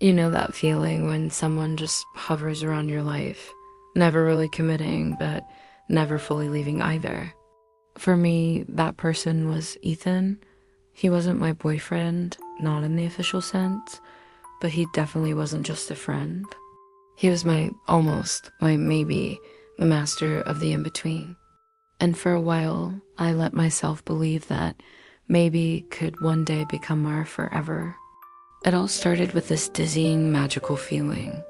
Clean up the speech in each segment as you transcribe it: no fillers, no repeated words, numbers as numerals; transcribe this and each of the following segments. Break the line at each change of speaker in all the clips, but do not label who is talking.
You know that feeling when someone just hovers around your life, never really committing, but never fully leaving either. For me, that person was Ethan. He wasn't my boyfriend, not in the official sense, but he definitely wasn't just a friend. He was my almost, my maybe, the master of the in-between. And for a while, I let myself believe that maybe could one day become our forever. It all started with this dizzying, magical feeling.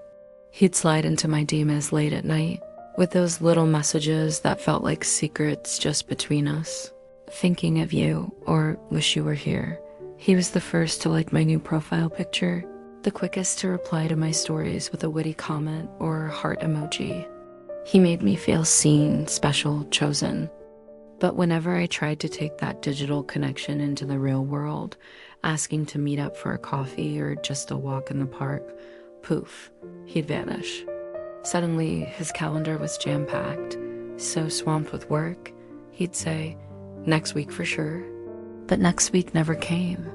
He'd slide into my DMs late at night with those little messages that felt like secrets just between us. Thinking of you, or wish you were here. He was the first to like my new profile picture, the quickest to reply to my stories with a witty comment or heart emoji. He made me feel seen, special, chosen. But whenever I tried to take that digital connection into the real world, asking to meet up for a coffee or just a walk in the park, poof, he'd vanish. Suddenly, his calendar was jam-packed, so swamped with work, he'd say, "Next week for sure." But next week never came.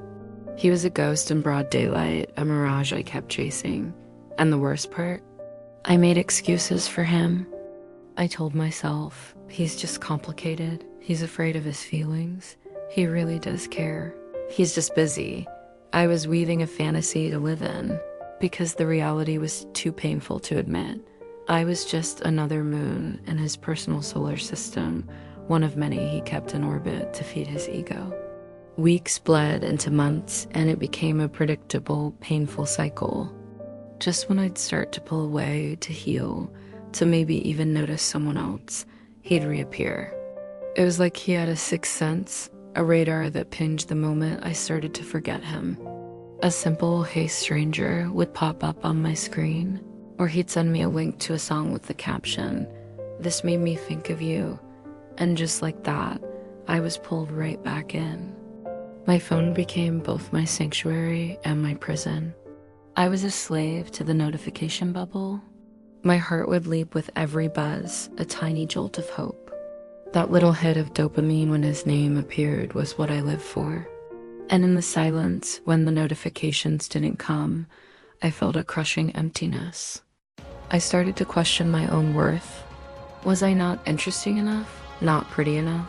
He was a ghost in broad daylight, a mirage I kept chasing. And the worst part? I made excuses for him. I told myself, he's just complicated. He's afraid of his feelings. He really does care. He's just busy. I was weaving a fantasy to live in because the reality was too painful to admit. I was just another moon in his personal solar system, one of many he kept in orbit to feed his ego. Weeks bled into months, and it became a predictable, painful cycle. Just when I'd start to pull away, to heal, to maybe even notice someone else, he'd reappear. It was like he had a sixth sense, a radar that pinged the moment I started to forget him. A simple "Hey stranger" would pop up on my screen, or he'd send me a link to a song with the caption, "This made me think of you," and just like that, I was pulled right back in. My phone became both my sanctuary and my prison. I was a slave to the notification bubble. My heart would leap with every buzz, a tiny jolt of hope. That little hit of dopamine when his name appeared was what I lived for. And in the silence, when the notifications didn't come, I felt a crushing emptiness. I started to question my own worth. Was I not interesting enough? Not pretty enough?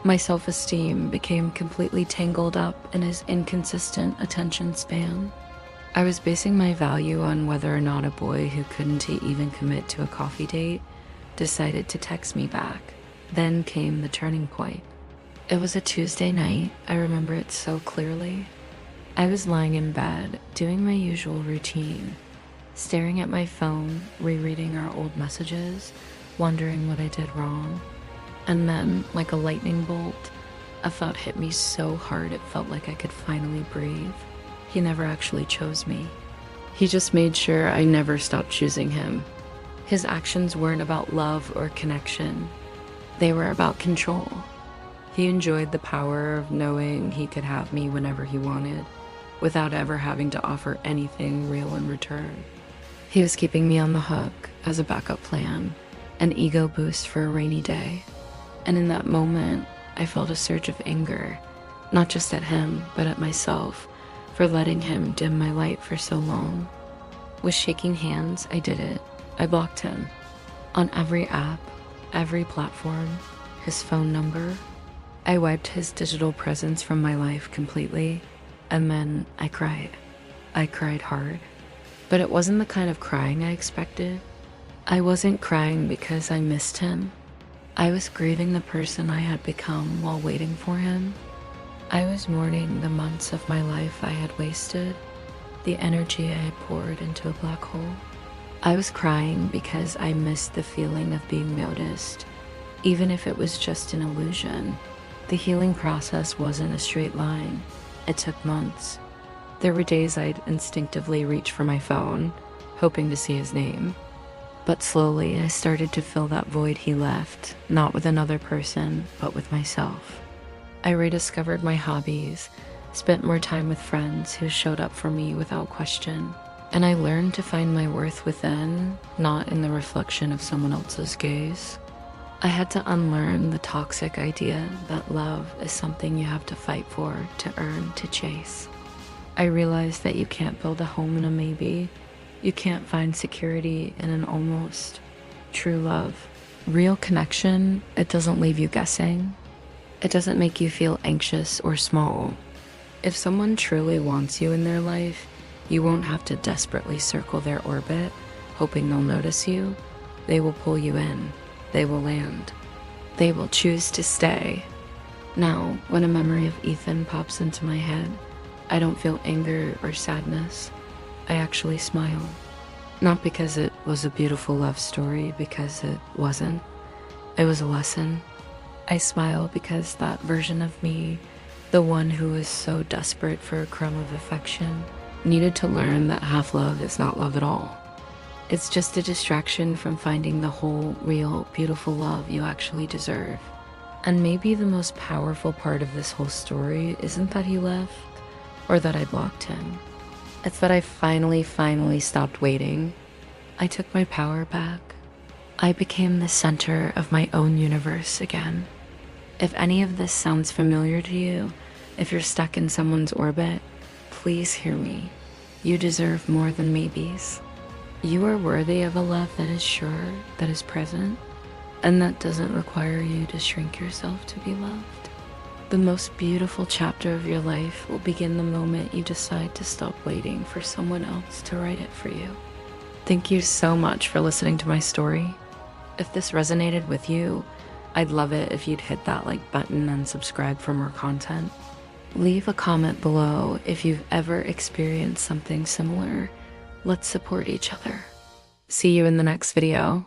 My self-esteem became completely tangled up in his inconsistent attention span. I was basing my value on whether or not a boy who couldn't even commit to a coffee date decided to text me back. Then came the turning point. It was a Tuesday night. I remember it so clearly. I was lying in bed, doing my usual routine, staring at my phone, rereading our old messages, wondering what I did wrong. And then, like a lightning bolt, a thought hit me so hard it felt like I could finally breathe. He never actually chose me. He just made sure I never stopped choosing him. His actions weren't about love or connection. They were about control. He enjoyed the power of knowing he could have me whenever he wanted, without ever having to offer anything real in return. He was keeping me on the hook as a backup plan, an ego boost for a rainy day. And in that moment, I felt a surge of anger, not just at him, but at myself, for letting him dim my light for so long. With shaking hands, I did it. I blocked him. On every app, every platform, his phone number. I wiped his digital presence from my life completely, and then I cried. I cried hard. But it wasn't the kind of crying I expected. I wasn't crying because I missed him. I was grieving the person I had become while waiting for him. I was mourning the months of my life I had wasted, the energy I had poured into a black hole. I was crying because I missed the feeling of being noticed, even if it was just an illusion. The healing process wasn't a straight line. It took months. There were days I'd instinctively reach for my phone, hoping to see his name. But slowly, I started to fill that void he left, not with another person, but with myself. I rediscovered my hobbies, spent more time with friends who showed up for me without question, and I learned to find my worth within, not in the reflection of someone else's gaze. I had to unlearn the toxic idea that love is something you have to fight for, to earn, to chase. I realized that you can't build a home in a maybe. You can't find security in an almost. True love, real connection, it doesn't leave you guessing. It doesn't make you feel anxious or small. If someone truly wants you in their life, you won't have to desperately circle their orbit, hoping they'll notice you. They will pull you in. They will land. They will choose to stay. Now, when a memory of Ethan pops into my head, I don't feel anger or sadness. I actually smile. Not because it was a beautiful love story, because it wasn't. It was a lesson. I smile because that version of me, the one who was so desperate for a crumb of affection, needed to learn that half love is not love at all. It's just a distraction from finding the whole, real, beautiful love you actually deserve. And maybe the most powerful part of this whole story isn't that he left, or that I blocked him. It's that I finally stopped waiting. I took my power back. I became the center of my own universe again. If any of this sounds familiar to you, if you're stuck in someone's orbit, please hear me. You deserve more than maybes. You are worthy of a love that is sure, that is present, and that doesn't require you to shrink yourself to be loved. The most beautiful chapter of your life will begin the moment you decide to stop waiting for someone else to write it for you. Thank you so much for listening to my story. If this resonated with you, I'd love it if you'd hit that like button and subscribe for more content. Leave a comment below if you've ever experienced something similar. Let's support each other. See you in the next video.